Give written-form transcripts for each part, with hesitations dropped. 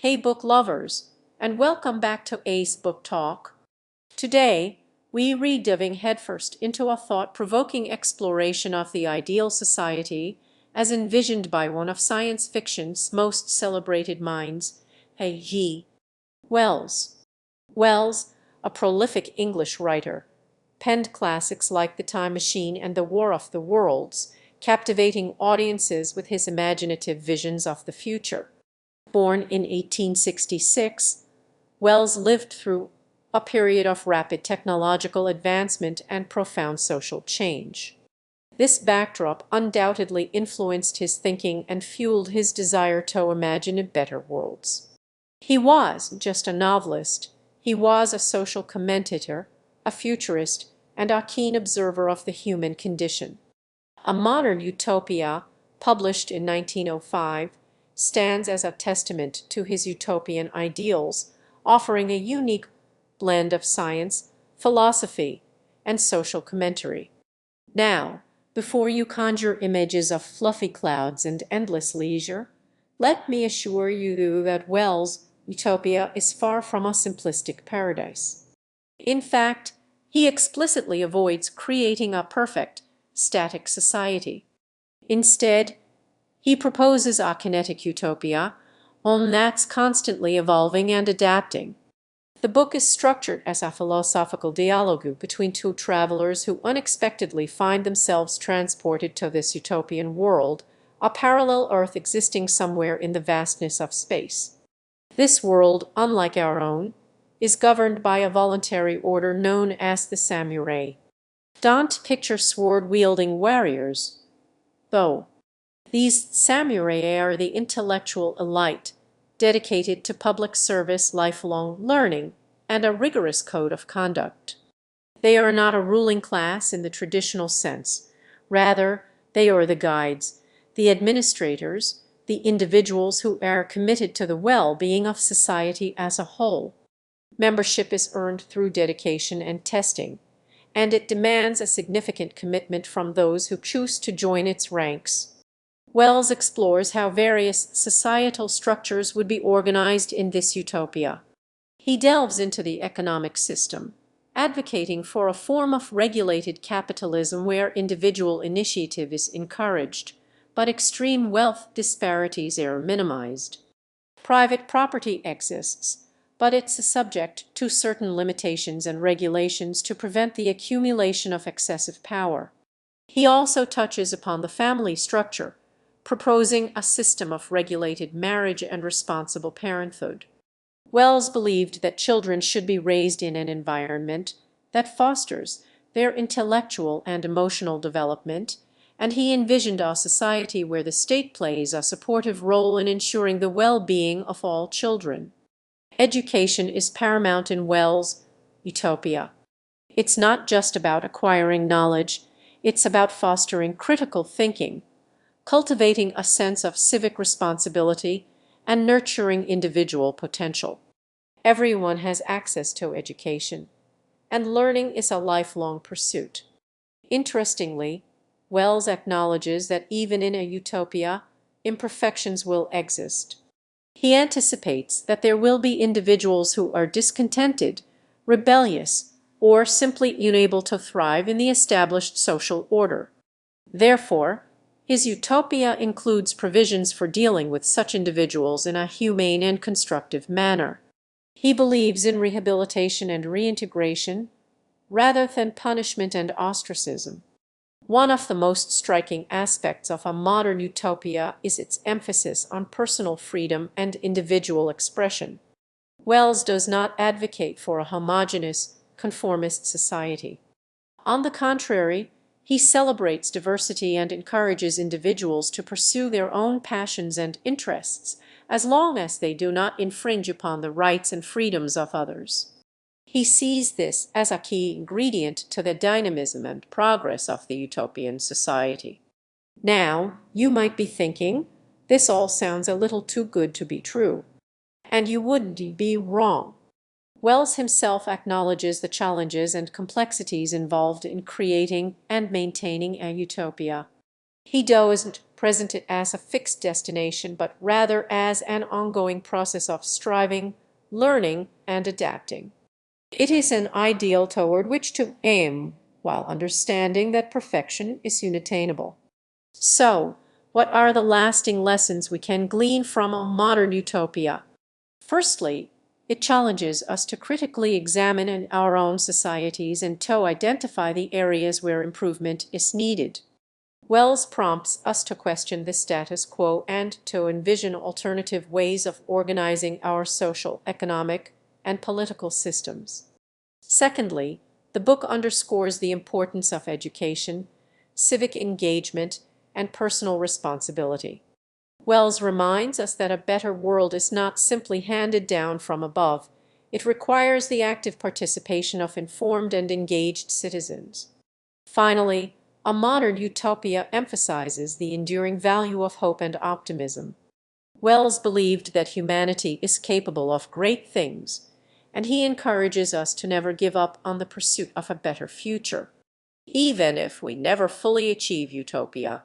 Hey book lovers, and welcome back to Ace Book Talk. Today, we re-diving headfirst into a thought-provoking exploration of the ideal society as envisioned by one of science fiction's most celebrated minds, H.G. Wells. Wells, a prolific English writer, penned classics like The Time Machine and The War of the Worlds, captivating audiences with his imaginative visions of the future. Born in 1866, Wells lived through a period of rapid technological advancement and profound social change. This backdrop undoubtedly influenced his thinking and fueled his desire to imagine better worlds. He was just a novelist, he was a social commentator, a futurist, and a keen observer of the human condition. A modern Utopia, published in 1905, stands as a testament to his utopian ideals, offering a unique blend of science, philosophy, and social commentary. Now, before you conjure images of fluffy clouds and endless leisure, let me assure you that Wells' Utopia is far from a simplistic paradise. In fact, he explicitly avoids creating a perfect, static society. Instead, he proposes a kinetic utopia, one that's constantly evolving and adapting. The book is structured as a philosophical dialogue between two travelers who unexpectedly find themselves transported to this utopian world, a parallel Earth existing somewhere in the vastness of space. This world, unlike our own, is governed by a voluntary order known as the samurai. Don't picture sword-wielding warriors, though. These samurai are the intellectual elite, dedicated to public service, lifelong learning, and a rigorous code of conduct. They are not a ruling class in the traditional sense. Rather, they are the guides, the administrators, the individuals who are committed to the well-being of society as a whole. Membership is earned through dedication and testing, and it demands a significant commitment from those who choose to join its ranks. Wells explores how various societal structures would be organized in this utopia. He delves into the economic system, advocating for a form of regulated capitalism where individual initiative is encouraged, but extreme wealth disparities are minimized. Private property exists, but it's subject to certain limitations and regulations to prevent the accumulation of excessive power. He also touches upon the family structure, proposing a system of regulated marriage and responsible parenthood. Wells believed that children should be raised in an environment that fosters their intellectual and emotional development, and he envisioned a society where the state plays a supportive role in ensuring the well-being of all children. Education is paramount in Wells' Utopia. It's not just about acquiring knowledge, it's about fostering critical thinking, cultivating a sense of civic responsibility, and nurturing individual potential. Everyone has access to education, and learning is a lifelong pursuit. Interestingly, Wells acknowledges that even in a utopia, imperfections will exist. He anticipates that there will be individuals who are discontented, rebellious, or simply unable to thrive in the established social order. Therefore, his utopia includes provisions for dealing with such individuals in a humane and constructive manner. He believes in rehabilitation and reintegration rather than punishment and ostracism. One of the most striking aspects of a modern utopia is its emphasis on personal freedom and individual expression. Wells does not advocate for a homogeneous, conformist society. On the contrary, he celebrates diversity and encourages individuals to pursue their own passions and interests, as long as they do not infringe upon the rights and freedoms of others. He sees this as a key ingredient to the dynamism and progress of the utopian society. Now, you might be thinking, this all sounds a little too good to be true. And you wouldn't be wrong. Wells himself acknowledges the challenges and complexities involved in creating and maintaining a utopia. He doesn't present it as a fixed destination, but rather as an ongoing process of striving, learning, and adapting. It is an ideal toward which to aim, while understanding that perfection is unattainable. So, what are the lasting lessons we can glean from a modern utopia? Firstly, it challenges us to critically examine our own societies and to identify the areas where improvement is needed. Wells prompts us to question the status quo and to envision alternative ways of organizing our social, economic, and political systems. Secondly, the book underscores the importance of education, civic engagement, and personal responsibility. Wells reminds us that a better world is not simply handed down from above. It requires the active participation of informed and engaged citizens. Finally, a modern utopia emphasizes the enduring value of hope and optimism. Wells believed that humanity is capable of great things, and he encourages us to never give up on the pursuit of a better future, even if we never fully achieve utopia.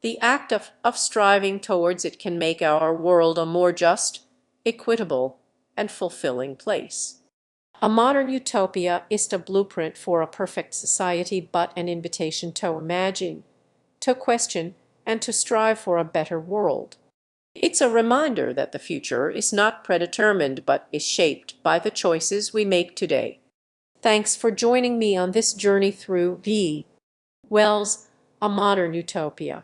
The act of striving towards it can make our world a more just, equitable, and fulfilling place. A modern utopia is a blueprint for a perfect society, but an invitation to imagine, to question, and to strive for a better world. It's a reminder that the future is not predetermined, but is shaped by the choices we make today. Thanks for joining me on this journey through V. Wells' A Modern Utopia.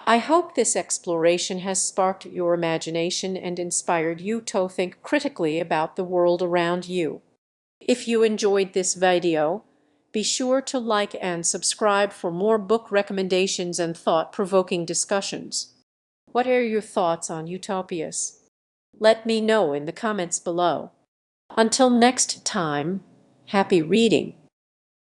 I hope this exploration has sparked your imagination and inspired you to think critically about the world around you. If you enjoyed this video, be sure to like and subscribe for more book recommendations and thought-provoking discussions. What are your thoughts on utopias? Let me know in the comments below. Until next time, happy reading!